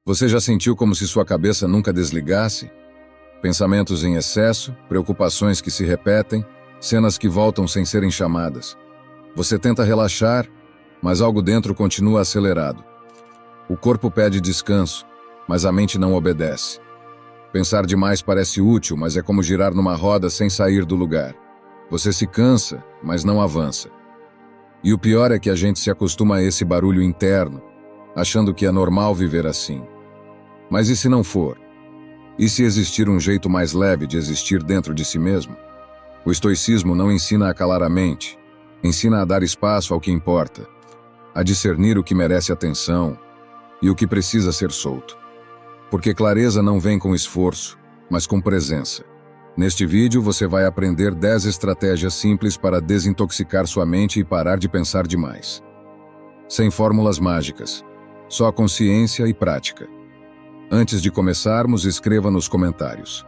Você já sentiu como se sua cabeça nunca desligasse? Pensamentos em excesso, preocupações que se repetem, cenas que voltam sem serem chamadas. Você tenta relaxar, mas algo dentro continua acelerado. O corpo pede descanso, mas a mente não obedece. Pensar demais parece útil, mas é como girar numa roda sem sair do lugar. Você se cansa, mas não avança. E o pior é que a gente se acostuma a esse barulho interno, achando que é normal viver assim. Mas e se não for? E se existir um jeito mais leve de existir dentro de si mesmo? O estoicismo não ensina a calar a mente, ensina a dar espaço ao que importa, a discernir o que merece atenção e o que precisa ser solto. Porque clareza não vem com esforço, mas com presença. Neste vídeo você vai aprender 10 estratégias simples para desintoxicar sua mente e parar de pensar demais. Sem fórmulas mágicas, só consciência e prática. Antes de começarmos, escreva nos comentários.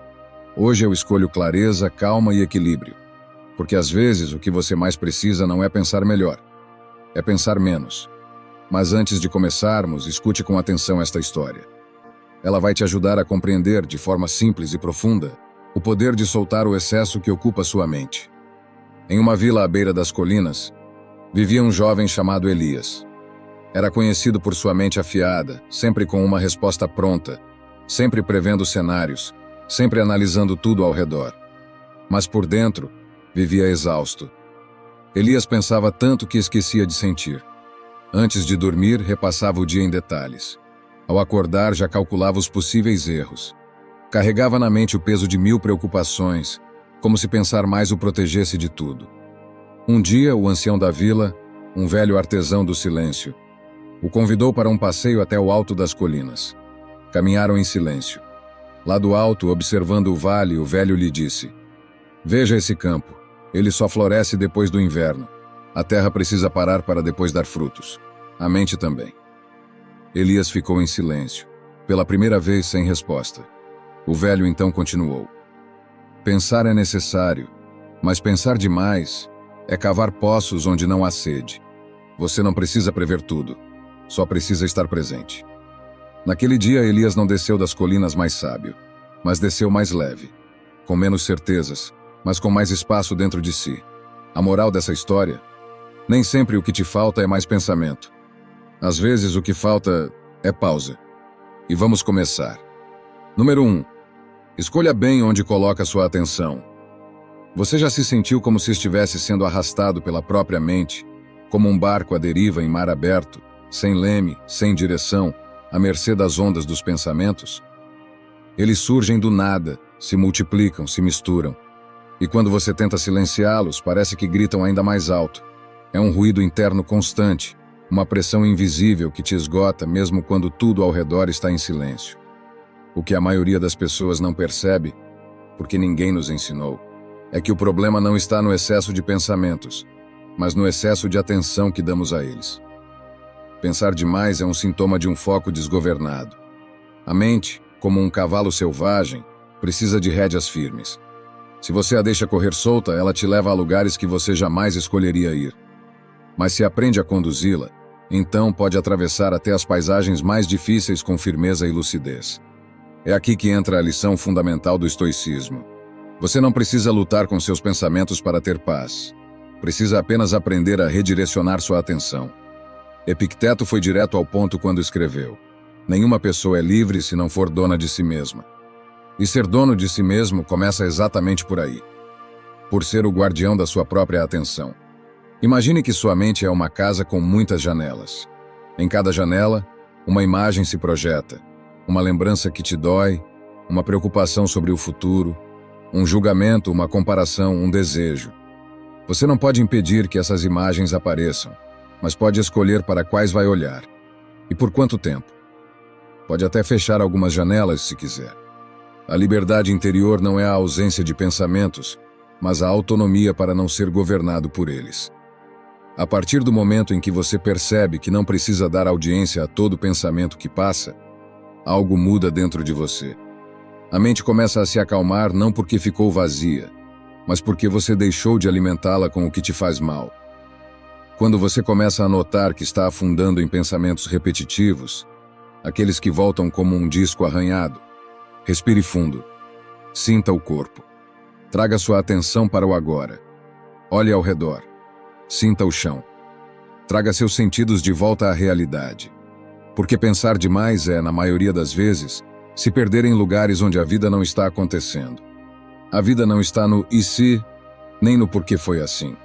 Hoje eu escolho clareza, calma e equilíbrio. Porque às vezes o que você mais precisa não é pensar melhor, é pensar menos. Mas antes de começarmos, escute com atenção esta história. Ela vai te ajudar a compreender, de forma simples e profunda, o poder de soltar o excesso que ocupa sua mente. Em uma vila à beira das colinas, vivia um jovem chamado Elias. Era conhecido por sua mente afiada, sempre com uma resposta pronta, sempre prevendo cenários, sempre analisando tudo ao redor. Mas por dentro, vivia exausto. Elias pensava tanto que esquecia de sentir. Antes de dormir, repassava o dia em detalhes. Ao acordar, já calculava os possíveis erros. Carregava na mente o peso de 1000 preocupações, como se pensar mais o protegesse de tudo. Um dia, o ancião da vila, um velho artesão do silêncio, o convidou para um passeio até o alto das colinas. Caminharam em silêncio. Lá do alto, observando o vale, o velho lhe disse: "Veja esse campo. Ele só floresce depois do inverno. A terra precisa parar para depois dar frutos. A mente também." Elias ficou em silêncio, pela primeira vez sem resposta. O velho então continuou: "Pensar é necessário, mas pensar demais é cavar poços onde não há sede. Você não precisa prever tudo. Só precisa estar presente." Naquele dia, Elias não desceu das colinas mais sábio, mas desceu mais leve, com menos certezas, mas com mais espaço dentro de si. A moral dessa história: nem sempre o que te falta é mais pensamento. Às vezes o que falta é pausa. E vamos começar. Número 1. Escolha bem onde coloca sua atenção. Você já se sentiu como se estivesse sendo arrastado pela própria mente, como um barco à deriva em mar aberto, sem leme, sem direção, à mercê das ondas dos pensamentos? Eles surgem do nada, se multiplicam, se misturam. E quando você tenta silenciá-los, parece que gritam ainda mais alto. É um ruído interno constante, uma pressão invisível que te esgota mesmo quando tudo ao redor está em silêncio. O que a maioria das pessoas não percebe, porque ninguém nos ensinou, é que o problema não está no excesso de pensamentos, mas no excesso de atenção que damos a eles. Pensar demais é um sintoma de um foco desgovernado. A mente, como um cavalo selvagem, precisa de rédeas firmes. Se você a deixa correr solta, ela te leva a lugares que você jamais escolheria ir. Mas se aprende a conduzi-la, então pode atravessar até as paisagens mais difíceis com firmeza e lucidez. É aqui que entra a lição fundamental do estoicismo. Você não precisa lutar com seus pensamentos para ter paz. Precisa apenas aprender a redirecionar sua atenção. Epicteto foi direto ao ponto quando escreveu: "Nenhuma pessoa é livre se não for dona de si mesma." E ser dono de si mesmo começa exatamente por aí. Por ser o guardião da sua própria atenção. Imagine que sua mente é uma casa com muitas janelas. Em cada janela, uma imagem se projeta, uma lembrança que te dói, uma preocupação sobre o futuro, um julgamento, uma comparação, um desejo. Você não pode impedir que essas imagens apareçam, mas pode escolher para quais vai olhar. E por quanto tempo. Pode até fechar algumas janelas se quiser. A liberdade interior não é a ausência de pensamentos, mas a autonomia para não ser governado por eles. A partir do momento em que você percebe que não precisa dar audiência a todo pensamento que passa, algo muda dentro de você. A mente começa a se acalmar não porque ficou vazia, mas porque você deixou de alimentá-la com o que te faz mal. Quando você começa a notar que está afundando em pensamentos repetitivos, aqueles que voltam como um disco arranhado. Respire fundo. Sinta o corpo. Traga sua atenção para o agora. Olhe ao redor. Sinta o chão. Traga seus sentidos de volta à realidade. Porque pensar demais é, na maioria das vezes, se perder em lugares onde a vida não está acontecendo. A vida não está no e se, nem no porquê foi assim.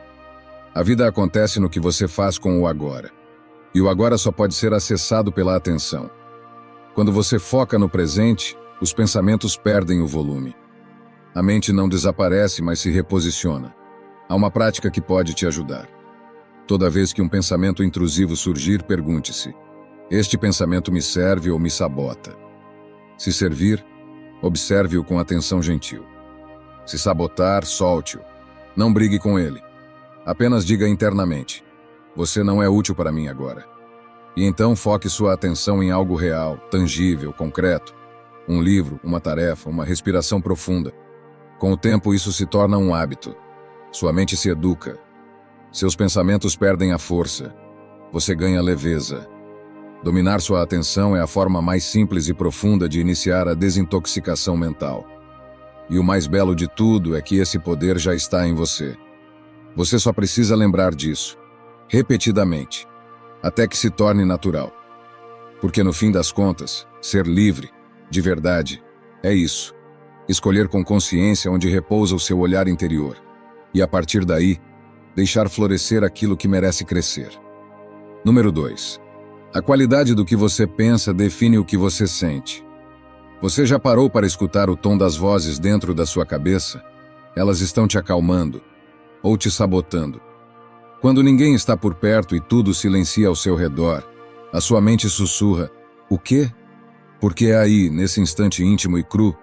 A vida acontece no que você faz com o agora. E o agora só pode ser acessado pela atenção. Quando você foca no presente, os pensamentos perdem o volume. A mente não desaparece, mas se reposiciona. Há uma prática que pode te ajudar. Toda vez que um pensamento intrusivo surgir, pergunte-se: este pensamento me serve ou me sabota? Se servir, observe-o com atenção gentil. Se sabotar, solte-o. Não brigue com ele. Apenas diga internamente: você não é útil para mim agora. E então foque sua atenção em algo real, tangível, concreto. Um livro, uma tarefa, uma respiração profunda. Com o tempo, isso se torna um hábito. Sua mente se educa. Seus pensamentos perdem a força. Você ganha leveza. Dominar sua atenção é a forma mais simples e profunda de iniciar a desintoxicação mental. E o mais belo de tudo é que esse poder já está em você. Você só precisa lembrar disso, repetidamente, até que se torne natural. Porque no fim das contas, ser livre, de verdade, é isso. Escolher com consciência onde repousa o seu olhar interior. E a partir daí, deixar florescer aquilo que merece crescer. Número 2. A qualidade do que você pensa define o que você sente. Você já parou para escutar o tom das vozes dentro da sua cabeça? Elas estão te acalmando ou te sabotando. Quando ninguém está por perto e tudo silencia ao seu redor, a sua mente sussurra: o quê? Porque é aí, nesse instante íntimo e cru,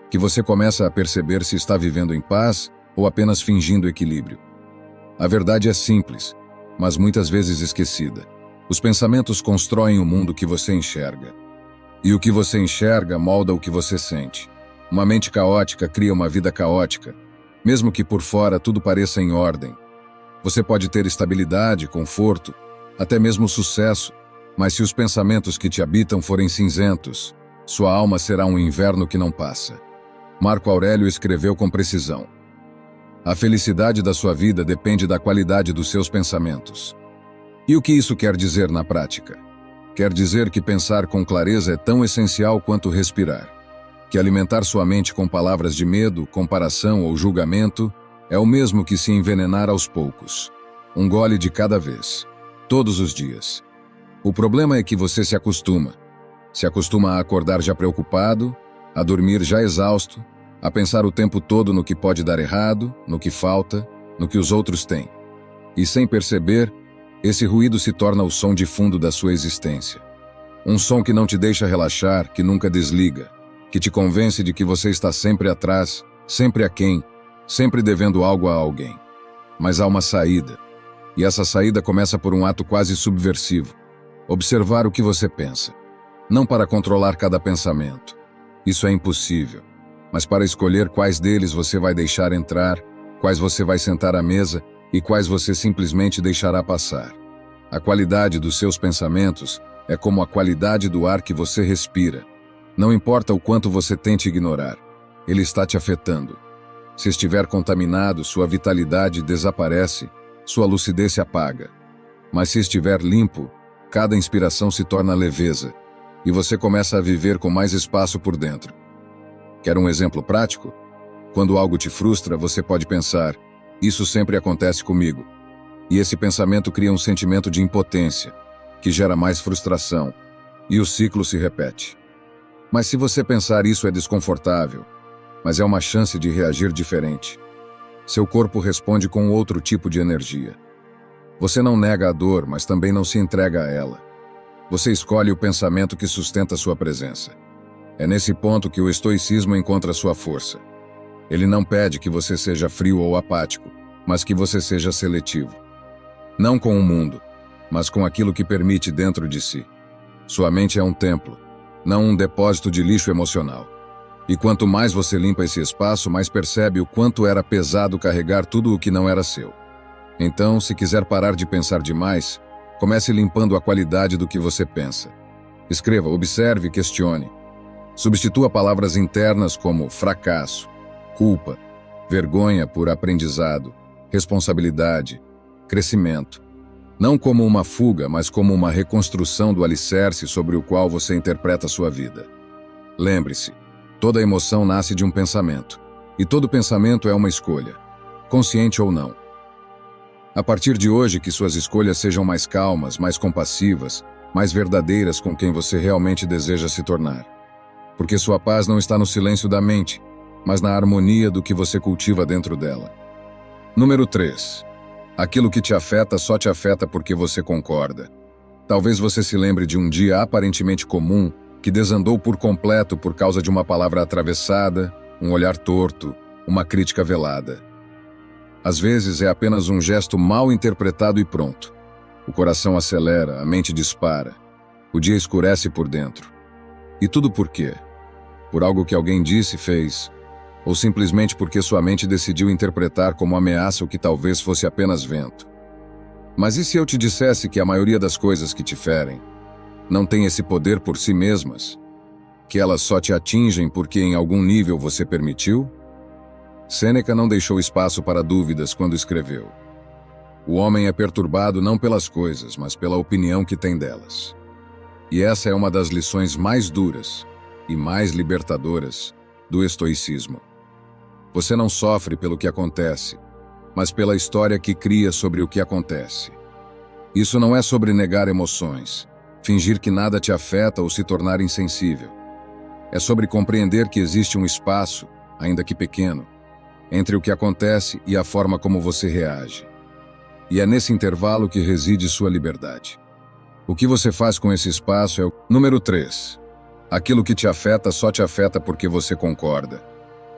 que você começa a perceber se está vivendo em paz ou apenas fingindo equilíbrio. A verdade é simples, mas muitas vezes esquecida. Os pensamentos constroem o mundo que você enxerga. E o que você enxerga molda o que você sente. Uma mente caótica cria uma vida caótica, mesmo que por fora tudo pareça em ordem. Você pode ter estabilidade, conforto, até mesmo sucesso, mas se os pensamentos que te habitam forem cinzentos, sua alma será um inverno que não passa. Marco Aurélio escreveu com precisão: a felicidade da sua vida depende da qualidade dos seus pensamentos. E o que isso quer dizer na prática? Quer dizer que pensar com clareza é tão essencial quanto respirar. Que alimentar sua mente com palavras de medo, comparação ou julgamento é o mesmo que se envenenar aos poucos. Um gole de cada vez. Todos os dias. O problema é que você se acostuma. Se acostuma a acordar já preocupado, a dormir já exausto, a pensar o tempo todo no que pode dar errado, no que falta, no que os outros têm. E sem perceber, esse ruído se torna o som de fundo da sua existência. Um som que não te deixa relaxar, que nunca desliga, que te convence de que você está sempre atrás, sempre aquém, sempre devendo algo a alguém. Mas há uma saída, e essa saída começa por um ato quase subversivo: observar o que você pensa. Não para controlar cada pensamento. Isso é impossível. Mas para escolher quais deles você vai deixar entrar, quais você vai sentar à mesa e quais você simplesmente deixará passar. A qualidade dos seus pensamentos é como a qualidade do ar que você respira. Não importa o quanto você tente ignorar, ele está te afetando. Se estiver contaminado, sua vitalidade desaparece, sua lucidez se apaga. Mas se estiver limpo, cada inspiração se torna leveza, e você começa a viver com mais espaço por dentro. Quer um exemplo prático? Quando algo te frustra, você pode pensar: isso sempre acontece comigo. E esse pensamento cria um sentimento de impotência, que gera mais frustração, e o ciclo se repete. Mas se você pensar: isso é desconfortável, mas é uma chance de reagir diferente, seu corpo responde com outro tipo de energia. Você não nega a dor, mas também não se entrega a ela. Você escolhe o pensamento que sustenta sua presença. É nesse ponto que o estoicismo encontra sua força. Ele não pede que você seja frio ou apático, mas que você seja seletivo. Não com o mundo, mas com aquilo que permite dentro de si. Sua mente é um templo, não um depósito de lixo emocional. E quanto mais você limpa esse espaço, mais percebe o quanto era pesado carregar tudo o que não era seu. Então, se quiser parar de pensar demais, comece limpando a qualidade do que você pensa. Escreva, observe e questione. Substitua palavras internas como fracasso, culpa, vergonha por aprendizado, responsabilidade, crescimento. Não como uma fuga, mas como uma reconstrução do alicerce sobre o qual você interpreta sua vida. Lembre-se, toda emoção nasce de um pensamento, e todo pensamento é uma escolha, consciente ou não. A partir de hoje, que suas escolhas sejam mais calmas, mais compassivas, mais verdadeiras com quem você realmente deseja se tornar. Porque sua paz não está no silêncio da mente, mas na harmonia do que você cultiva dentro dela. Número 3. Aquilo que te afeta só te afeta porque você concorda. Talvez você se lembre de um dia aparentemente comum que desandou por completo por causa de uma palavra atravessada, um olhar torto, uma crítica velada. Às vezes é apenas um gesto mal interpretado e pronto. O coração acelera, a mente dispara. O dia escurece por dentro. E tudo por quê? Por algo que alguém disse, fez, ou simplesmente porque sua mente decidiu interpretar como ameaça o que talvez fosse apenas vento. Mas e se eu te dissesse que a maioria das coisas que te ferem não tem esse poder por si mesmas? Que elas só te atingem porque em algum nível você permitiu? Sêneca não deixou espaço para dúvidas quando escreveu: o homem é perturbado não pelas coisas, mas pela opinião que tem delas. E essa é uma das lições mais duras e mais libertadoras do estoicismo. Você não sofre pelo que acontece, mas pela história que cria sobre o que acontece. Isso não é sobre negar emoções, fingir que nada te afeta ou se tornar insensível. É sobre compreender que existe um espaço, ainda que pequeno, entre o que acontece e a forma como você reage. E é nesse intervalo que reside sua liberdade. O que você faz com esse espaço é o número 3. Aquilo que te afeta só te afeta porque você concorda.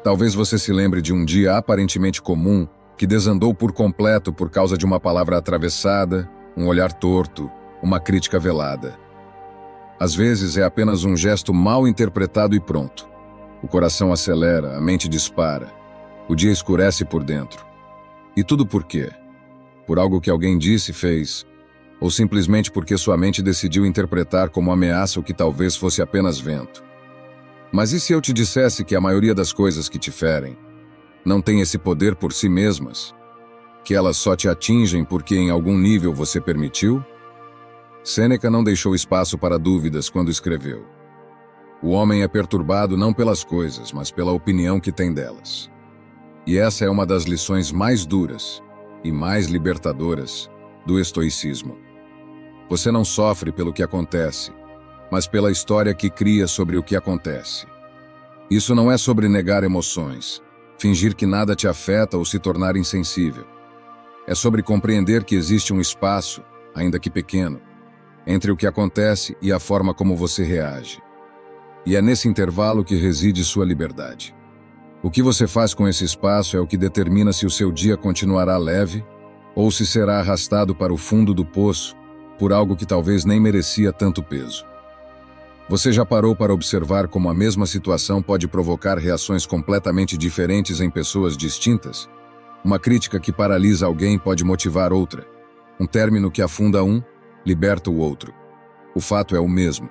Talvez você se lembre de um dia aparentemente comum que desandou por completo por causa de uma palavra atravessada, um olhar torto, uma crítica velada. Às vezes é apenas um gesto mal interpretado e pronto. O coração acelera, a mente dispara. O dia escurece por dentro. E tudo por quê? Por algo que alguém disse, fez, ou simplesmente porque sua mente decidiu interpretar como ameaça o que talvez fosse apenas vento. Mas e se eu te dissesse que a maioria das coisas que te ferem não tem esse poder por si mesmas? Que elas só te atingem porque em algum nível você permitiu? Sêneca não deixou espaço para dúvidas quando escreveu: o homem é perturbado não pelas coisas, mas pela opinião que tem delas. E essa é uma das lições mais duras e mais libertadoras do estoicismo. Você não sofre pelo que acontece, mas pela história que cria sobre o que acontece. Isso não é sobre negar emoções, fingir que nada te afeta ou se tornar insensível. É sobre compreender que existe um espaço, ainda que pequeno, entre o que acontece e a forma como você reage. E é nesse intervalo que reside sua liberdade. O que você faz com esse espaço é o que determina se o seu dia continuará leve ou se será arrastado para o fundo do poço por algo que talvez nem merecia tanto peso. Você já parou para observar como a mesma situação pode provocar reações completamente diferentes em pessoas distintas? Uma crítica que paralisa alguém pode motivar outra. Um término que afunda um, liberta o outro. O fato é o mesmo.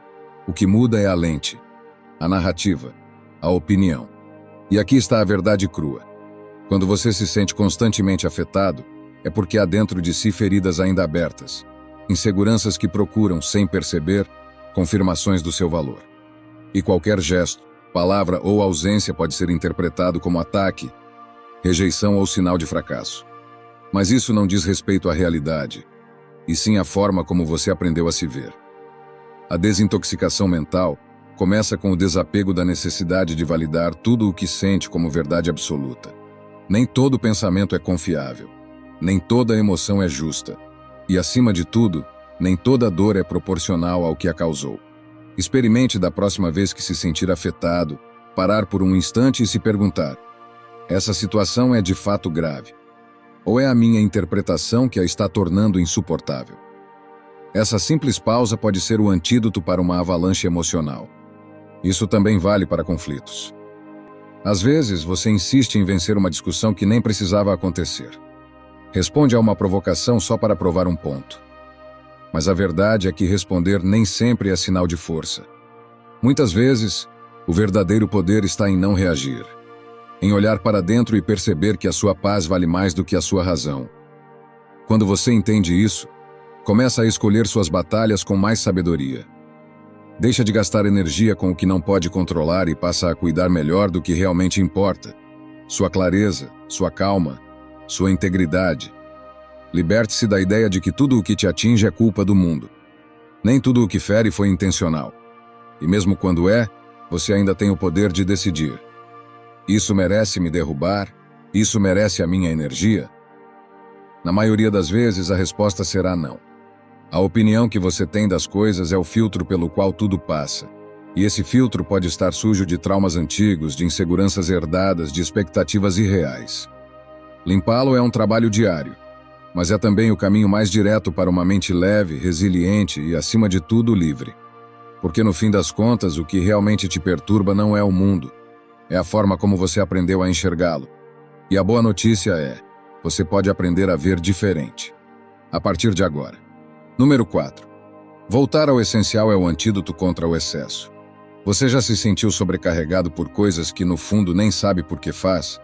O que muda é a lente, a narrativa, a opinião. E aqui está a verdade crua. Quando você se sente constantemente afetado, é porque há dentro de si feridas ainda abertas, inseguranças que procuram, sem perceber, confirmações do seu valor. E qualquer gesto, palavra ou ausência pode ser interpretado como ataque, rejeição ou sinal de fracasso. Mas isso não diz respeito à realidade, e sim à forma como você aprendeu a se ver. A desintoxicação mental começa com o desapego da necessidade de validar tudo o que sente como verdade absoluta. Nem todo pensamento é confiável, nem toda emoção é justa, e acima de tudo, nem toda dor é proporcional ao que a causou. Experimente da próxima vez que se sentir afetado, parar por um instante e se perguntar: essa situação é de fato grave? Ou é a minha interpretação que a está tornando insuportável? Essa simples pausa pode ser o antídoto para uma avalanche emocional. Isso também vale para conflitos. Às vezes, você insiste em vencer uma discussão que nem precisava acontecer. Responde a uma provocação só para provar um ponto. Mas a verdade é que responder nem sempre é sinal de força. Muitas vezes, o verdadeiro poder está em não reagir, em olhar para dentro e perceber que a sua paz vale mais do que a sua razão. Quando você entende isso, começa a escolher suas batalhas com mais sabedoria. Deixa de gastar energia com o que não pode controlar e passa a cuidar melhor do que realmente importa. Sua clareza, sua calma, sua integridade. Liberte-se da ideia de que tudo o que te atinge é culpa do mundo. Nem tudo o que fere foi intencional. E mesmo quando é, você ainda tem o poder de decidir. Isso merece me derrubar? Isso merece a minha energia? Na maioria das vezes, a resposta será não. A opinião que você tem das coisas é o filtro pelo qual tudo passa. E esse filtro pode estar sujo de traumas antigos, de inseguranças herdadas, de expectativas irreais. Limpá-lo é um trabalho diário, mas é também o caminho mais direto para uma mente leve, resiliente e, acima de tudo, livre. Porque no fim das contas, o que realmente te perturba não é o mundo, é a forma como você aprendeu a enxergá-lo. E a boa notícia é, você pode aprender a ver diferente. A partir de agora. Número 4. Voltar ao essencial é o antídoto contra o excesso. Você já se sentiu sobrecarregado por coisas que no fundo nem sabe por que faz?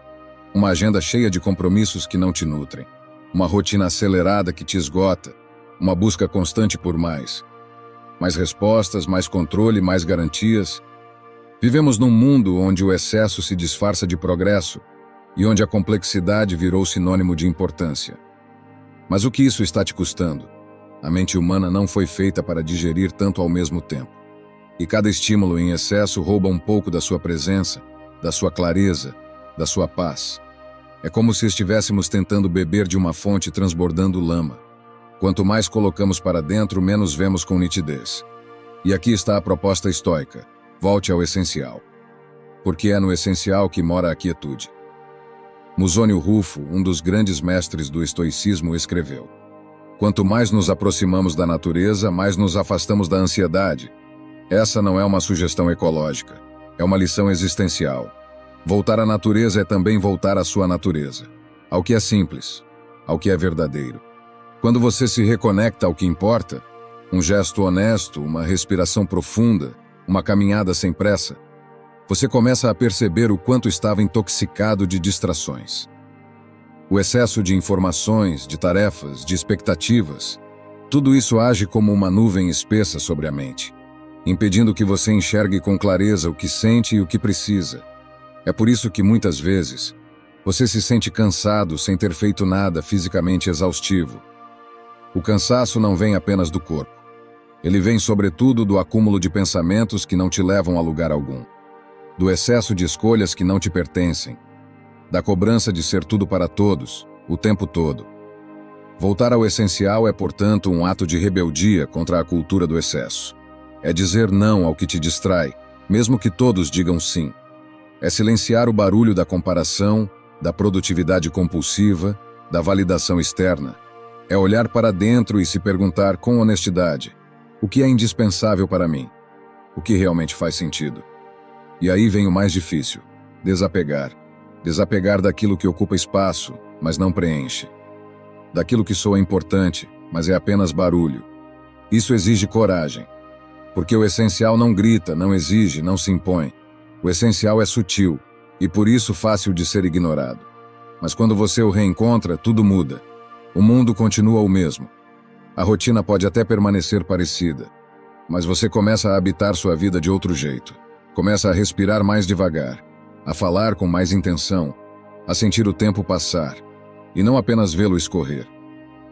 Uma agenda cheia de compromissos que não te nutrem. Uma rotina acelerada que te esgota. Uma busca constante por mais. Mais respostas, mais controle, mais garantias. Vivemos num mundo onde o excesso se disfarça de progresso e onde a complexidade virou sinônimo de importância. Mas o que isso está te custando? A mente humana não foi feita para digerir tanto ao mesmo tempo. E cada estímulo em excesso rouba um pouco da sua presença, da sua clareza, da sua paz. É como se estivéssemos tentando beber de uma fonte transbordando lama. Quanto mais colocamos para dentro, menos vemos com nitidez. E aqui está a proposta estoica. Volte ao essencial. Porque é no essencial que mora a quietude. Musônio Rufo, um dos grandes mestres do estoicismo, escreveu: quanto mais nos aproximamos da natureza, mais nos afastamos da ansiedade. Essa não é uma sugestão ecológica, é uma lição existencial. Voltar à natureza é também voltar à sua natureza, ao que é simples, ao que é verdadeiro. Quando você se reconecta ao que importa, um gesto honesto, uma respiração profunda, uma caminhada sem pressa, você começa a perceber o quanto estava intoxicado de distrações. O excesso de informações, de tarefas, de expectativas, tudo isso age como uma nuvem espessa sobre a mente, impedindo que você enxergue com clareza o que sente e o que precisa. É por isso que muitas vezes você se sente cansado sem ter feito nada fisicamente exaustivo. O cansaço não vem apenas do corpo. Ele vem sobretudo do acúmulo de pensamentos que não te levam a lugar algum, do excesso de escolhas que não te pertencem, da cobrança de ser tudo para todos, o tempo todo. Voltar ao essencial é, portanto, um ato de rebeldia contra a cultura do excesso. É dizer não ao que te distrai, mesmo que todos digam sim. É silenciar o barulho da comparação, da produtividade compulsiva, da validação externa. É olhar para dentro e se perguntar com honestidade: o que é indispensável para mim? O que realmente faz sentido? E aí vem o mais difícil: desapegar. Desapegar daquilo que ocupa espaço, mas não preenche. Daquilo que soa importante, mas é apenas barulho. Isso exige coragem. Porque o essencial não grita, não exige, não se impõe. O essencial é sutil, e por isso fácil de ser ignorado. Mas quando você o reencontra, tudo muda. O mundo continua o mesmo. A rotina pode até permanecer parecida, mas você começa a habitar sua vida de outro jeito. Começa a respirar mais devagar, a falar com mais intenção, a sentir o tempo passar, e não apenas vê-lo escorrer.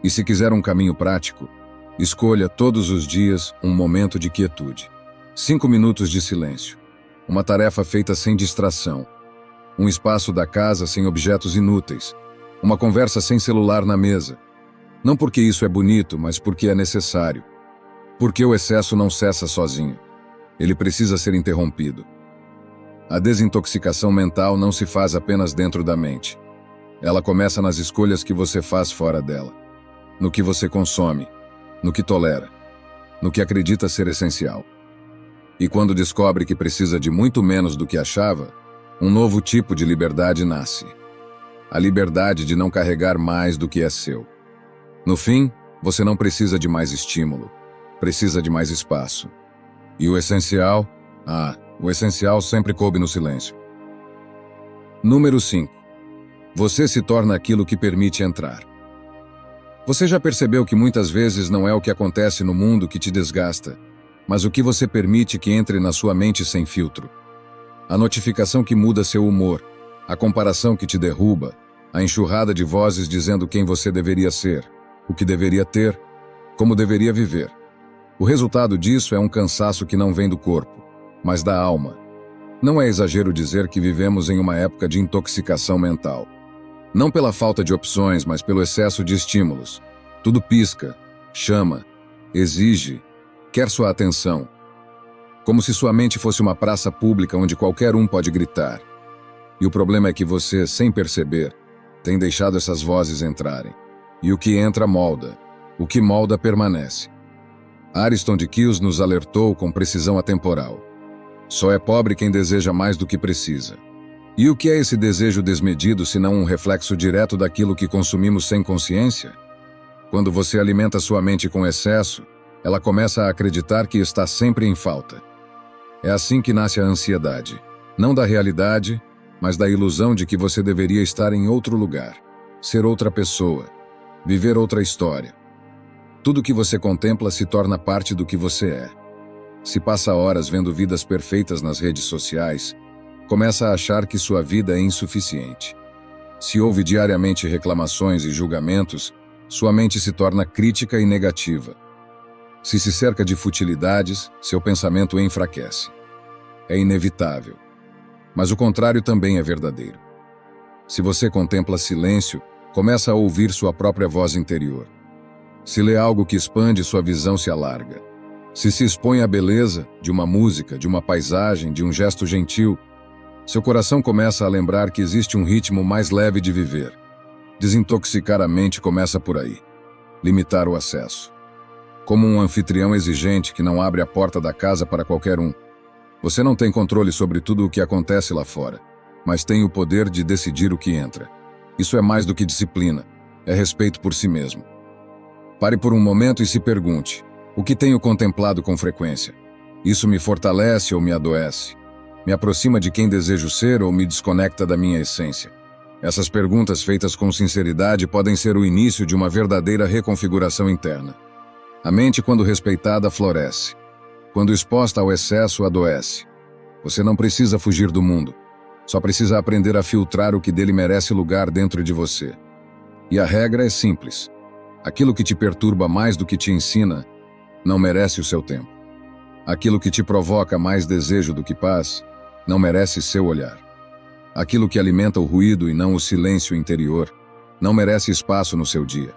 E se quiser um caminho prático, escolha todos os dias um momento de quietude. 5 minutos de silêncio. Uma tarefa feita sem distração. Um espaço da casa sem objetos inúteis. Uma conversa sem celular na mesa. Não porque isso é bonito, mas porque é necessário. Porque o excesso não cessa sozinho. Ele precisa ser interrompido. A desintoxicação mental não se faz apenas dentro da mente. Ela começa nas escolhas que você faz fora dela. No que você consome. No que tolera. No que acredita ser essencial. E quando descobre que precisa de muito menos do que achava, um novo tipo de liberdade nasce. A liberdade de não carregar mais do que é seu. No fim, você não precisa de mais estímulo. precisa de mais espaço. E o essencial? O essencial sempre coube no silêncio. Número 5. Você se torna aquilo que permite entrar. Você já percebeu que muitas vezes não é o que acontece no mundo que te desgasta, mas o que você permite que entre na sua mente sem filtro? A notificação que muda seu humor, a comparação que te derruba, a enxurrada de vozes dizendo quem você deveria ser, o que deveria ter, como deveria viver. O resultado disso é um cansaço que não vem do corpo, mas da alma. Não é exagero dizer que vivemos em uma época de intoxicação mental. Não pela falta de opções, mas pelo excesso de estímulos. Tudo pisca, chama, exige, quer sua atenção. Como se sua mente fosse uma praça pública onde qualquer um pode gritar. E o problema é que você, sem perceber, tem deixado essas vozes entrarem. E o que entra molda, o que molda permanece. Ariston de Chios nos alertou com precisão atemporal. Só é pobre quem deseja mais do que precisa. E o que é esse desejo desmedido senão um reflexo direto daquilo que consumimos sem consciência? Quando você alimenta sua mente com excesso, ela começa a acreditar que está sempre em falta. É assim que nasce a ansiedade, não da realidade, mas da ilusão de que você deveria estar em outro lugar, ser outra pessoa, viver outra história. Tudo que você contempla se torna parte do que você é. Se passa horas vendo vidas perfeitas nas redes sociais, começa a achar que sua vida é insuficiente. Se ouve diariamente reclamações e julgamentos, sua mente se torna crítica e negativa. Se cerca de futilidades, seu pensamento enfraquece. É inevitável. Mas o contrário também é verdadeiro. Se você contempla silêncio, começa a ouvir sua própria voz interior. Se lê algo que expande, sua visão se alarga. Se expõe à beleza de uma música, de uma paisagem, de um gesto gentil, seu coração começa a lembrar que existe um ritmo mais leve de viver. Desintoxicar a mente começa por aí. Limitar o acesso. Como um anfitrião exigente que não abre a porta da casa para qualquer um. Você não tem controle sobre tudo o que acontece lá fora, mas tem o poder de decidir o que entra. Isso é mais do que disciplina, é respeito por si mesmo. Pare por um momento e se pergunte: o que tenho contemplado com frequência? Isso me fortalece ou me adoece? Me aproxima de quem desejo ser ou me desconecta da minha essência? Essas perguntas feitas com sinceridade podem ser o início de uma verdadeira reconfiguração interna. A mente, quando respeitada, floresce. Quando exposta ao excesso, adoece. Você não precisa fugir do mundo. Só precisa aprender a filtrar o que dele merece lugar dentro de você. E a regra é simples. Aquilo que te perturba mais do que te ensina, não merece o seu tempo. Aquilo que te provoca mais desejo do que paz, não merece seu olhar. Aquilo que alimenta o ruído e não o silêncio interior, não merece espaço no seu dia.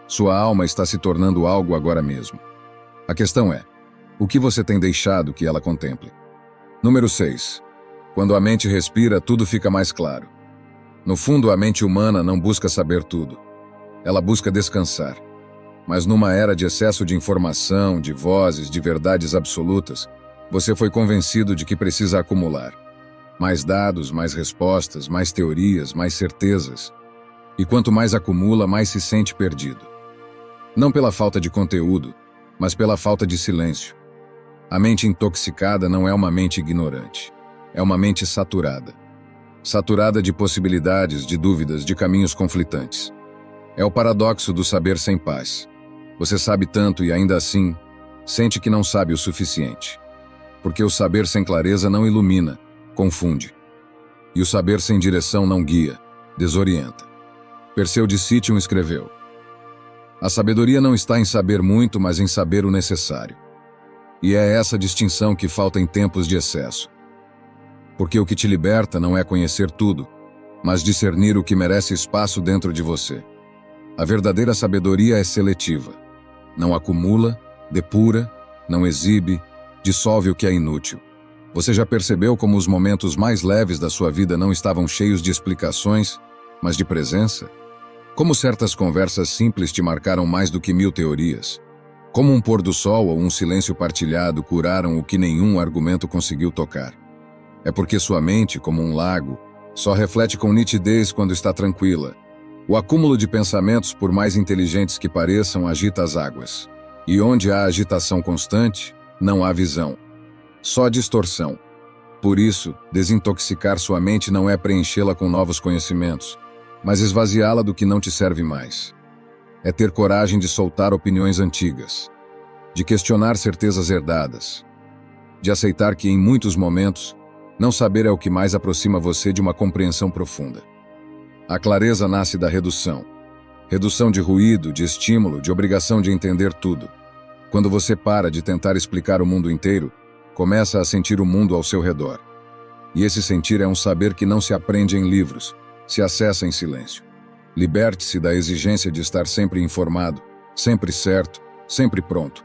Sua alma está se tornando algo agora mesmo. A questão é, o que você tem deixado que ela contemple? Número 6. Quando a mente respira, tudo fica mais claro. No fundo, a mente humana não busca saber tudo. Ela busca descansar. Mas numa era de excesso de informação, de vozes, de verdades absolutas, você foi convencido de que precisa acumular. Mais dados, mais respostas, mais teorias, mais certezas. E quanto mais acumula, mais se sente perdido. Não pela falta de conteúdo, mas pela falta de silêncio. A mente intoxicada não é uma mente ignorante. É uma mente saturada. Saturada de possibilidades, de dúvidas, de caminhos conflitantes. É o paradoxo do saber sem paz. Você sabe tanto e ainda assim, sente que não sabe o suficiente. Porque o saber sem clareza não ilumina, confunde. E o saber sem direção não guia, desorienta. Perseu de Cítio escreveu: a sabedoria não está em saber muito, mas em saber o necessário. E é essa distinção que falta em tempos de excesso. Porque o que te liberta não é conhecer tudo, mas discernir o que merece espaço dentro de você. A verdadeira sabedoria é seletiva. Não acumula, depura, não exibe, dissolve o que é inútil. Você já percebeu como os momentos mais leves da sua vida não estavam cheios de explicações, mas de presença? Como certas conversas simples te marcaram mais do que 1000 teorias? Como um pôr do sol ou um silêncio partilhado curaram o que nenhum argumento conseguiu tocar? É porque sua mente, como um lago, só reflete com nitidez quando está tranquila. O acúmulo de pensamentos, por mais inteligentes que pareçam, agita as águas. E onde há agitação constante, não há visão. Só distorção. Por isso, desintoxicar sua mente não é preenchê-la com novos conhecimentos, mas esvaziá-la do que não te serve mais. É ter coragem de soltar opiniões antigas, de questionar certezas herdadas, de aceitar que, em muitos momentos, não saber é o que mais aproxima você de uma compreensão profunda. A clareza nasce da redução. Redução de ruído, de estímulo, de obrigação de entender tudo. Quando você para de tentar explicar o mundo inteiro, começa a sentir o mundo ao seu redor. E esse sentir é um saber que não se aprende em livros, se acessa em silêncio. Liberte-se da exigência de estar sempre informado, sempre certo, sempre pronto.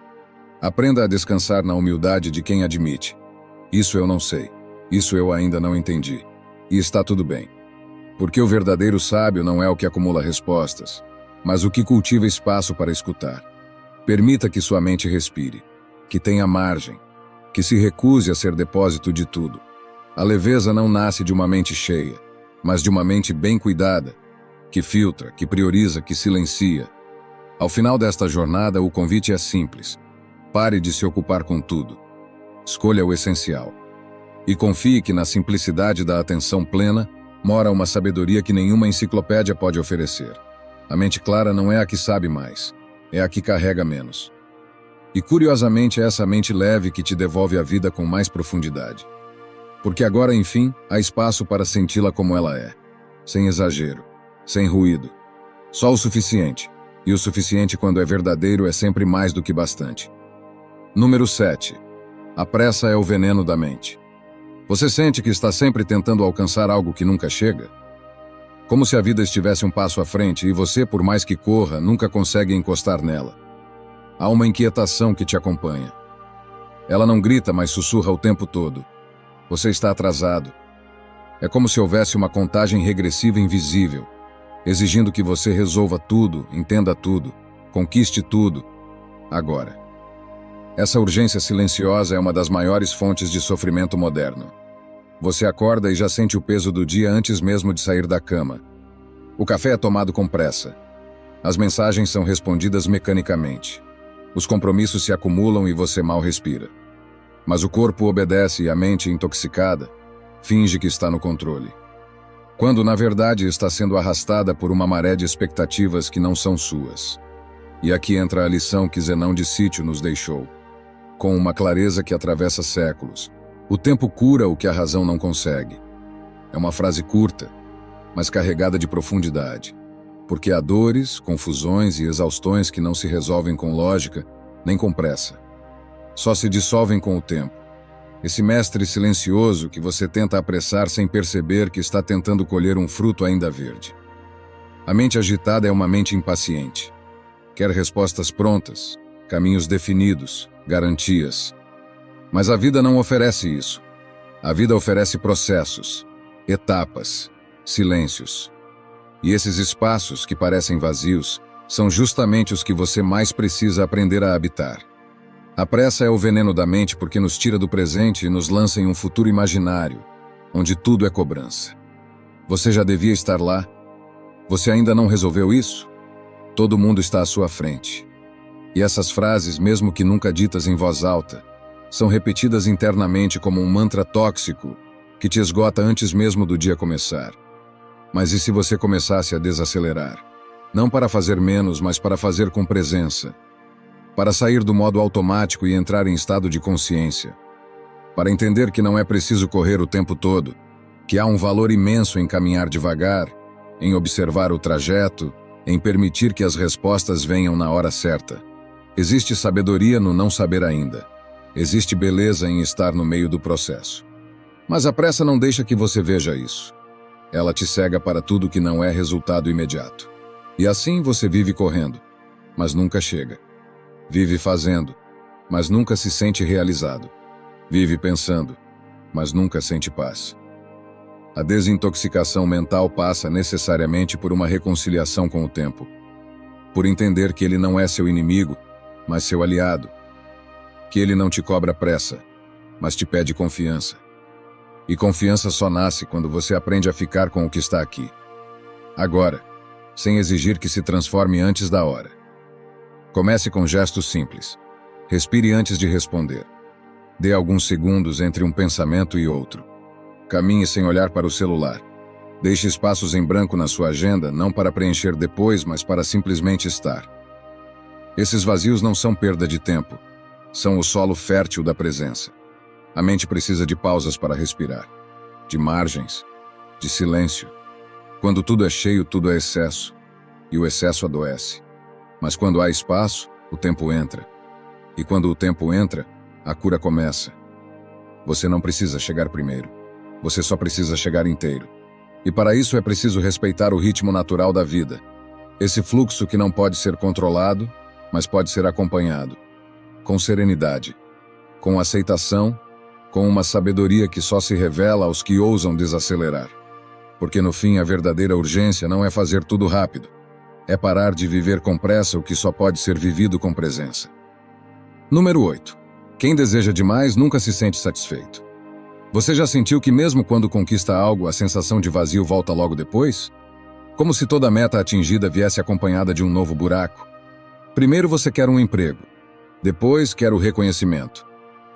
Aprenda a descansar na humildade de quem admite: isso eu não sei, isso eu ainda não entendi. E está tudo bem. Porque o verdadeiro sábio não é o que acumula respostas, mas o que cultiva espaço para escutar. Permita que sua mente respire, que tenha margem, que se recuse a ser depósito de tudo. A leveza não nasce de uma mente cheia, mas de uma mente bem cuidada, que filtra, que prioriza, que silencia. Ao final desta jornada, o convite é simples. Pare de se ocupar com tudo. Escolha o essencial. E confie que na simplicidade da atenção plena mora uma sabedoria que nenhuma enciclopédia pode oferecer. A mente clara não é a que sabe mais, é a que carrega menos. E curiosamente é essa mente leve que te devolve a vida com mais profundidade. Porque agora, enfim, há espaço para senti-la como ela é. Sem exagero, sem ruído. Só o suficiente. E o suficiente, quando é verdadeiro, é sempre mais do que bastante. Número 7. A pressa é o veneno da mente. Você sente que está sempre tentando alcançar algo que nunca chega? Como se a vida estivesse um passo à frente e você, por mais que corra, nunca consegue encostar nela. Há uma inquietação que te acompanha. Ela não grita, mas sussurra o tempo todo. Você está atrasado. É como se houvesse uma contagem regressiva invisível, exigindo que você resolva tudo, entenda tudo, conquiste tudo, agora. Essa urgência silenciosa é uma das maiores fontes de sofrimento moderno. Você acorda e já sente o peso do dia antes mesmo de sair da cama. O café é tomado com pressa. As mensagens são respondidas mecanicamente. Os compromissos se acumulam e você mal respira. Mas o corpo obedece e a mente, intoxicada, finge que está no controle. Quando, na verdade, está sendo arrastada por uma maré de expectativas que não são suas. E aqui entra a lição que Zenão de Sítio nos deixou. Com uma clareza que atravessa séculos, o tempo cura o que a razão não consegue. É uma frase curta, mas carregada de profundidade. Porque há dores, confusões e exaustões que não se resolvem com lógica, nem com pressa. Só se dissolvem com o tempo. Esse mestre silencioso que você tenta apressar sem perceber que está tentando colher um fruto ainda verde. A mente agitada é uma mente impaciente. Quer respostas prontas, caminhos definidos, garantias. Mas a vida não oferece isso. A vida oferece processos, etapas, silêncios. E esses espaços, que parecem vazios, são justamente os que você mais precisa aprender a habitar. A pressa é o veneno da mente porque nos tira do presente e nos lança em um futuro imaginário, onde tudo é cobrança. Você já devia estar lá? Você ainda não resolveu isso? Todo mundo está à sua frente. E essas frases, mesmo que nunca ditas em voz alta, são repetidas internamente como um mantra tóxico que te esgota antes mesmo do dia começar. Mas e se você começasse a desacelerar? Não para fazer menos, mas para fazer com presença. Para sair do modo automático e entrar em estado de consciência. Para entender que não é preciso correr o tempo todo, que há um valor imenso em caminhar devagar, em observar o trajeto, em permitir que as respostas venham na hora certa. Existe sabedoria no não saber ainda. Existe beleza em estar no meio do processo. Mas a pressa não deixa que você veja isso. Ela te cega para tudo que não é resultado imediato. E assim você vive correndo, mas nunca chega. Vive fazendo, mas nunca se sente realizado. Vive pensando, mas nunca sente paz. A desintoxicação mental passa necessariamente por uma reconciliação com o tempo. Por entender que ele não é seu inimigo, mas seu aliado. Que ele não te cobra pressa, mas te pede confiança. E confiança só nasce quando você aprende a ficar com o que está aqui. Agora, sem exigir que se transforme antes da hora. Comece com gestos simples. Respire antes de responder. Dê alguns segundos entre um pensamento e outro. Caminhe sem olhar para o celular. Deixe espaços em branco na sua agenda, não para preencher depois, mas para simplesmente estar. Esses vazios não são perda de tempo. São o solo fértil da presença. A mente precisa de pausas para respirar, de margens, de silêncio. Quando tudo é cheio, tudo é excesso, e o excesso adoece. Mas quando há espaço, o tempo entra. E quando o tempo entra, a cura começa. Você não precisa chegar primeiro. Você só precisa chegar inteiro. E para isso é preciso respeitar o ritmo natural da vida. Esse fluxo que não pode ser controlado, mas pode ser acompanhado. Com serenidade, com aceitação, com uma sabedoria que só se revela aos que ousam desacelerar. Porque no fim a verdadeira urgência não é fazer tudo rápido. É parar de viver com pressa o que só pode ser vivido com presença. Número 8. Quem deseja demais nunca se sente satisfeito. Você já sentiu que mesmo quando conquista algo, a sensação de vazio volta logo depois? Como se toda meta atingida viesse acompanhada de um novo buraco. Primeiro você quer um emprego. Depois quer o reconhecimento.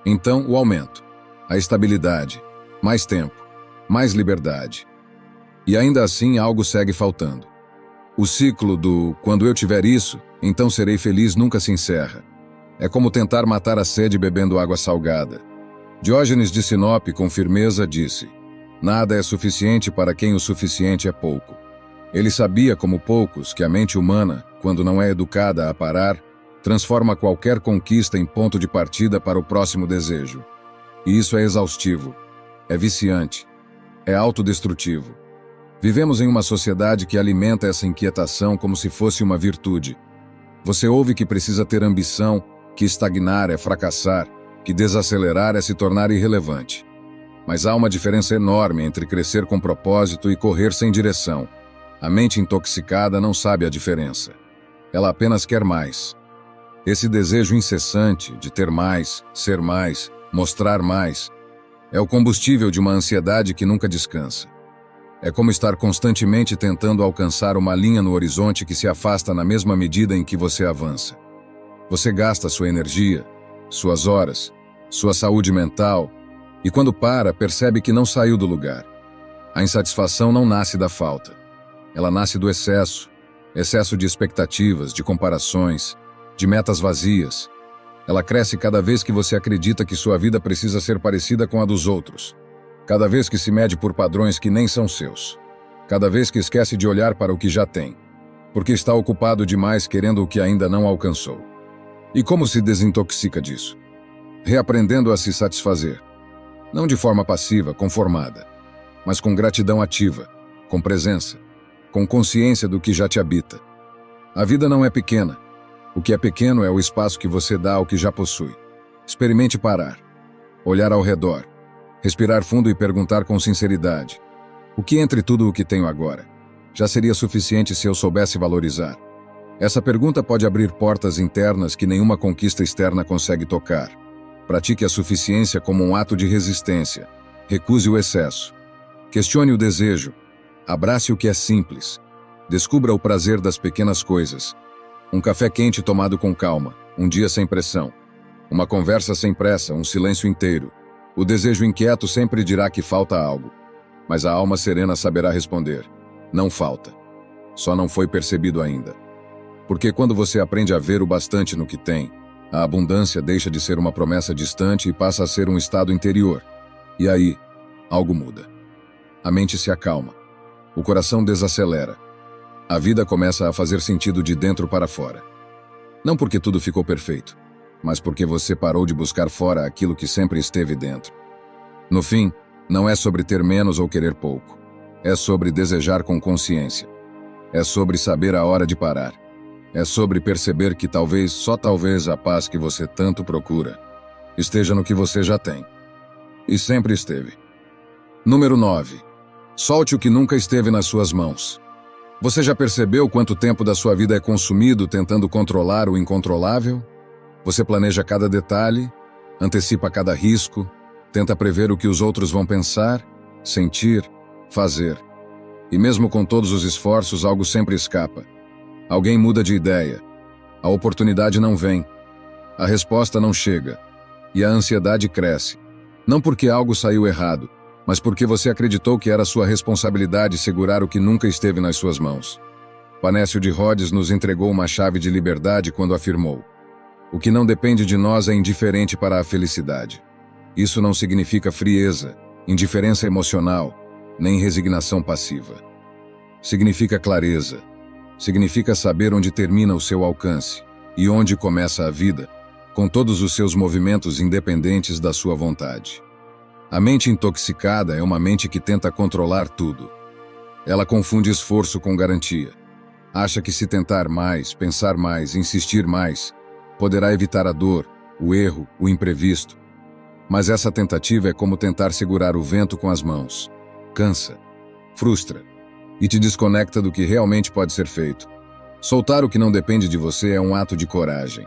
Então o aumento, a estabilidade, mais tempo, mais liberdade. E ainda assim algo segue faltando. O ciclo do "quando eu tiver isso, então serei feliz" nunca se encerra. É como tentar matar a sede bebendo água salgada. Diógenes de Sinope, com firmeza, disse: "Nada é suficiente para quem o suficiente é pouco." Ele sabia, como poucos, que a mente humana, quando não é educada a parar, transforma qualquer conquista em ponto de partida para o próximo desejo. E isso é exaustivo, é viciante, é autodestrutivo. Vivemos em uma sociedade que alimenta essa inquietação como se fosse uma virtude. Você ouve que precisa ter ambição, que estagnar é fracassar, que desacelerar é se tornar irrelevante. Mas há uma diferença enorme entre crescer com propósito e correr sem direção. A mente intoxicada não sabe a diferença. Ela apenas quer mais. Esse desejo incessante de ter mais, ser mais, mostrar mais, é o combustível de uma ansiedade que nunca descansa. É como estar constantemente tentando alcançar uma linha no horizonte que se afasta na mesma medida em que você avança. Você gasta sua energia, suas horas, sua saúde mental, e quando para, percebe que não saiu do lugar. A insatisfação não nasce da falta. Ela nasce do excesso de expectativas, de comparações, de metas vazias. Ela cresce cada vez que você acredita que sua vida precisa ser parecida com a dos outros. Cada vez que se mede por padrões que nem são seus. Cada vez que esquece de olhar para o que já tem. Porque está ocupado demais querendo o que ainda não alcançou. E como se desintoxica disso? Reaprendendo a se satisfazer. Não de forma passiva, conformada, mas com gratidão ativa, com presença, com consciência do que já te habita. A vida não é pequena. O que é pequeno é o espaço que você dá ao que já possui. Experimente parar, olhar ao redor, respirar fundo e perguntar com sinceridade: o que entre tudo o que tenho agora já seria suficiente se eu soubesse valorizar? Essa pergunta pode abrir portas internas que nenhuma conquista externa consegue tocar. Pratique a suficiência como um ato de resistência. Recuse o excesso. Questione o desejo. Abrace o que é simples. Descubra o prazer das pequenas coisas. Um café quente tomado com calma, um dia sem pressão. Uma conversa sem pressa, um silêncio inteiro. O desejo inquieto sempre dirá que falta algo. Mas a alma serena saberá responder: não falta. Só não foi percebido ainda. Porque quando você aprende a ver o bastante no que tem, a abundância deixa de ser uma promessa distante e passa a ser um estado interior. E aí, algo muda. A mente se acalma. O coração desacelera. A vida começa a fazer sentido de dentro para fora. Não porque tudo ficou perfeito, mas porque você parou de buscar fora aquilo que sempre esteve dentro. No fim, não é sobre ter menos ou querer pouco. É sobre desejar com consciência. É sobre saber a hora de parar. É sobre perceber que talvez, só talvez, a paz que você tanto procura esteja no que você já tem. E sempre esteve. Número 9. Solte o que nunca esteve nas suas mãos. Você já percebeu quanto tempo da sua vida é consumido tentando controlar o incontrolável? Você planeja cada detalhe, antecipa cada risco, tenta prever o que os outros vão pensar, sentir, fazer. E mesmo com todos os esforços, algo sempre escapa. Alguém muda de ideia. A oportunidade não vem, a resposta não chega, e a ansiedade cresce. Não porque algo saiu errado, mas porque você acreditou que era sua responsabilidade segurar o que nunca esteve nas suas mãos. Panécio de Rhodes nos entregou uma chave de liberdade quando afirmou: o que não depende de nós é indiferente para a felicidade. Isso não significa frieza, indiferença emocional, nem resignação passiva. Significa clareza. Significa saber onde termina o seu alcance e onde começa a vida, com todos os seus movimentos independentes da sua vontade. A mente intoxicada é uma mente que tenta controlar tudo. Ela confunde esforço com garantia. Acha que se tentar mais, pensar mais, insistir mais, poderá evitar a dor, o erro, o imprevisto. Mas essa tentativa é como tentar segurar o vento com as mãos. Cansa, frustra e te desconecta do que realmente pode ser feito. Soltar o que não depende de você é um ato de coragem.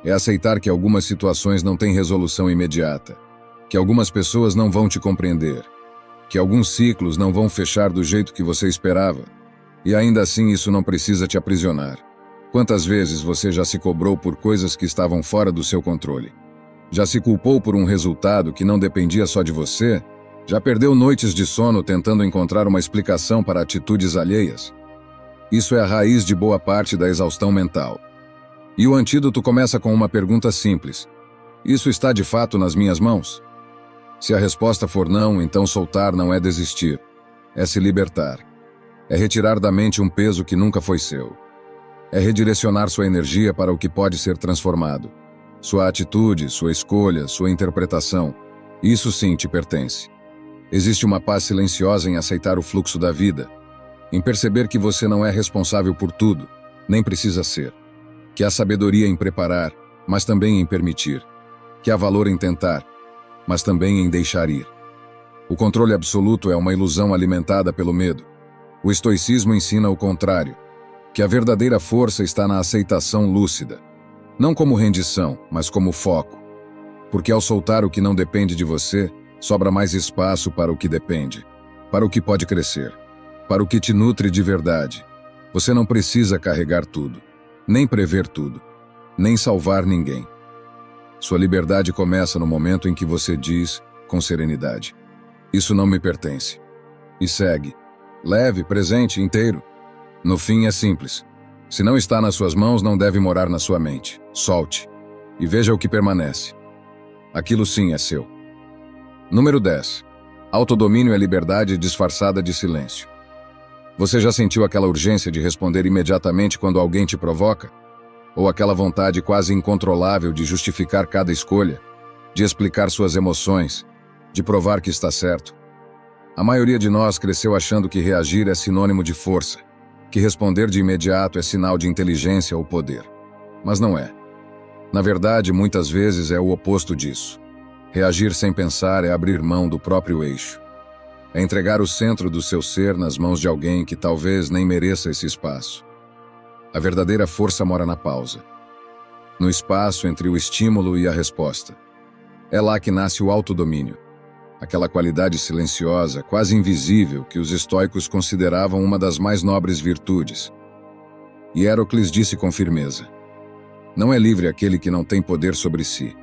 É aceitar que algumas situações não têm resolução imediata, que algumas pessoas não vão te compreender, que alguns ciclos não vão fechar do jeito que você esperava. E ainda assim isso não precisa te aprisionar. Quantas vezes você já se cobrou por coisas que estavam fora do seu controle? Já se culpou por um resultado que não dependia só de você? Já perdeu noites de sono tentando encontrar uma explicação para atitudes alheias? Isso é a raiz de boa parte da exaustão mental. E o antídoto começa com uma pergunta simples: isso está de fato nas minhas mãos? Se a resposta for não, então soltar não é desistir, é se libertar. É retirar da mente um peso que nunca foi seu. É redirecionar sua energia para o que pode ser transformado. Sua atitude, sua escolha, sua interpretação. Isso sim te pertence. Existe uma paz silenciosa em aceitar o fluxo da vida, em perceber que você não é responsável por tudo, nem precisa ser. Que há sabedoria em preparar, mas também em permitir. Que há valor em tentar, mas também em deixar ir. O controle absoluto é uma ilusão alimentada pelo medo. O estoicismo ensina o contrário, que a verdadeira força está na aceitação lúcida, não como rendição, mas como foco. Porque ao soltar o que não depende de você, sobra mais espaço para o que depende, para o que pode crescer, para o que te nutre de verdade. Você não precisa carregar tudo, nem prever tudo, nem salvar ninguém. Sua liberdade começa no momento em que você diz, com serenidade: isso não me pertence. E segue. Leve, presente, inteiro. No fim é simples. Se não está nas suas mãos, não deve morar na sua mente. Solte. E veja o que permanece. Aquilo sim é seu. Número 10. Autodomínio é liberdade disfarçada de silêncio. Você já sentiu aquela urgência de responder imediatamente quando alguém te provoca? Ou aquela vontade quase incontrolável de justificar cada escolha, de explicar suas emoções, de provar que está certo? A maioria de nós cresceu achando que reagir é sinônimo de força, que responder de imediato é sinal de inteligência ou poder. Mas não é. Na verdade, muitas vezes é o oposto disso. Reagir sem pensar é abrir mão do próprio eixo. É entregar o centro do seu ser nas mãos de alguém que talvez nem mereça esse espaço. A verdadeira força mora na pausa, no espaço entre o estímulo e a resposta. É lá que nasce o autodomínio, aquela qualidade silenciosa, quase invisível, que os estoicos consideravam uma das mais nobres virtudes. E Hérocles disse com firmeza: não é livre aquele que não tem poder sobre si.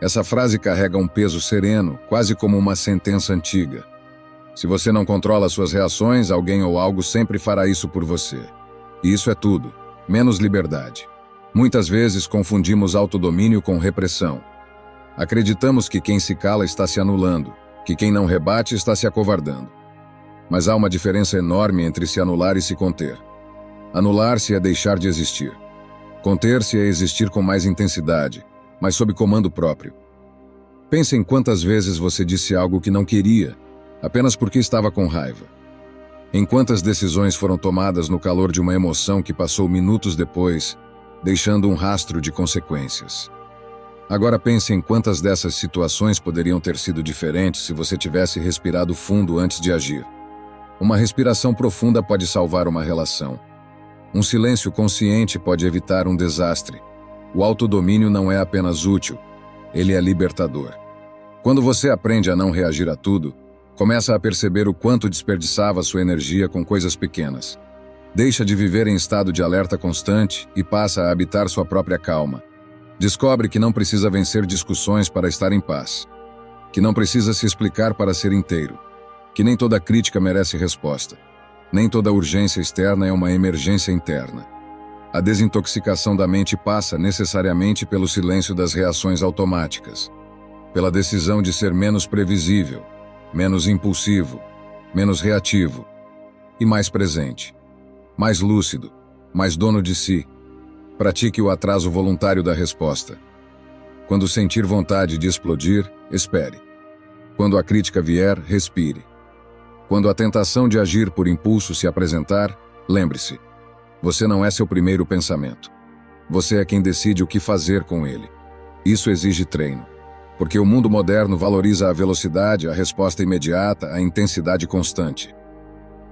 Essa frase carrega um peso sereno, quase como uma sentença antiga. Se você não controla suas reações, alguém ou algo sempre fará isso por você. E isso é tudo, menos liberdade. Muitas vezes confundimos autodomínio com repressão. Acreditamos que quem se cala está se anulando, que quem não rebate está se acovardando. Mas há uma diferença enorme entre se anular e se conter. Anular-se é deixar de existir. Conter-se é existir com mais intensidade, mas sob comando próprio. Pense em quantas vezes você disse algo que não queria, apenas porque estava com raiva. Em quantas decisões foram tomadas no calor de uma emoção que passou minutos depois, deixando um rastro de consequências. Agora pense em quantas dessas situações poderiam ter sido diferentes se você tivesse respirado fundo antes de agir. Uma respiração profunda pode salvar uma relação. Um silêncio consciente pode evitar um desastre. O autodomínio não é apenas útil, ele é libertador. Quando você aprende a não reagir a tudo, começa a perceber o quanto desperdiçava sua energia com coisas pequenas. Deixa de viver em estado de alerta constante e passa a habitar sua própria calma. Descobre que não precisa vencer discussões para estar em paz, que não precisa se explicar para ser inteiro, que nem toda crítica merece resposta, nem toda urgência externa é uma emergência interna. A desintoxicação da mente passa necessariamente pelo silêncio das reações automáticas, pela decisão de ser menos previsível, menos impulsivo, menos reativo e mais presente, mais lúcido, mais dono de si. Pratique o atraso voluntário da resposta. Quando sentir vontade de explodir, espere. Quando a crítica vier, respire. Quando a tentação de agir por impulso se apresentar, lembre-se: você não é seu primeiro pensamento. Você é quem decide o que fazer com ele. Isso exige treino, porque o mundo moderno valoriza a velocidade, a resposta imediata, a intensidade constante.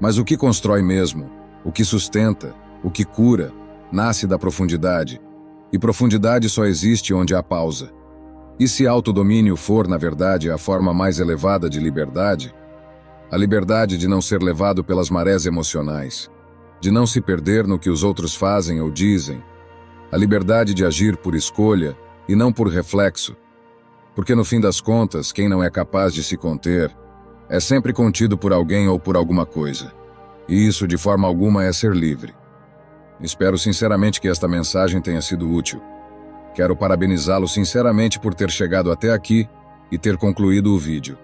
Mas o que constrói mesmo, o que sustenta, o que cura, nasce da profundidade, e profundidade só existe onde há pausa. E se autodomínio for, na verdade, a forma mais elevada de liberdade, a liberdade de não ser levado pelas marés emocionais, de não se perder no que os outros fazem ou dizem, a liberdade de agir por escolha e não por reflexo, porque no fim das contas, quem não é capaz de se conter é sempre contido por alguém ou por alguma coisa. E isso, de forma alguma, é ser livre. Espero sinceramente que esta mensagem tenha sido útil. Quero parabenizá-lo sinceramente por ter chegado até aqui e ter concluído o vídeo.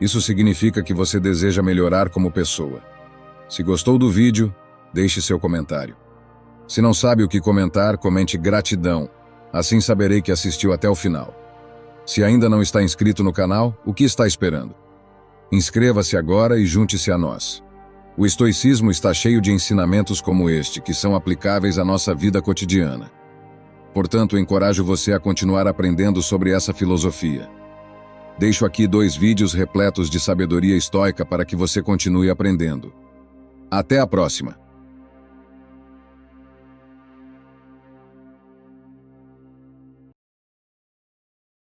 Isso significa que você deseja melhorar como pessoa. Se gostou do vídeo, deixe seu comentário. Se não sabe o que comentar, comente gratidão. Assim saberei que assistiu até o final. Se ainda não está inscrito no canal, o que está esperando? Inscreva-se agora e junte-se a nós. O estoicismo está cheio de ensinamentos como este, que são aplicáveis à nossa vida cotidiana. Portanto, encorajo você a continuar aprendendo sobre essa filosofia. Deixo aqui 2 vídeos repletos de sabedoria estoica para que você continue aprendendo. Até a próxima!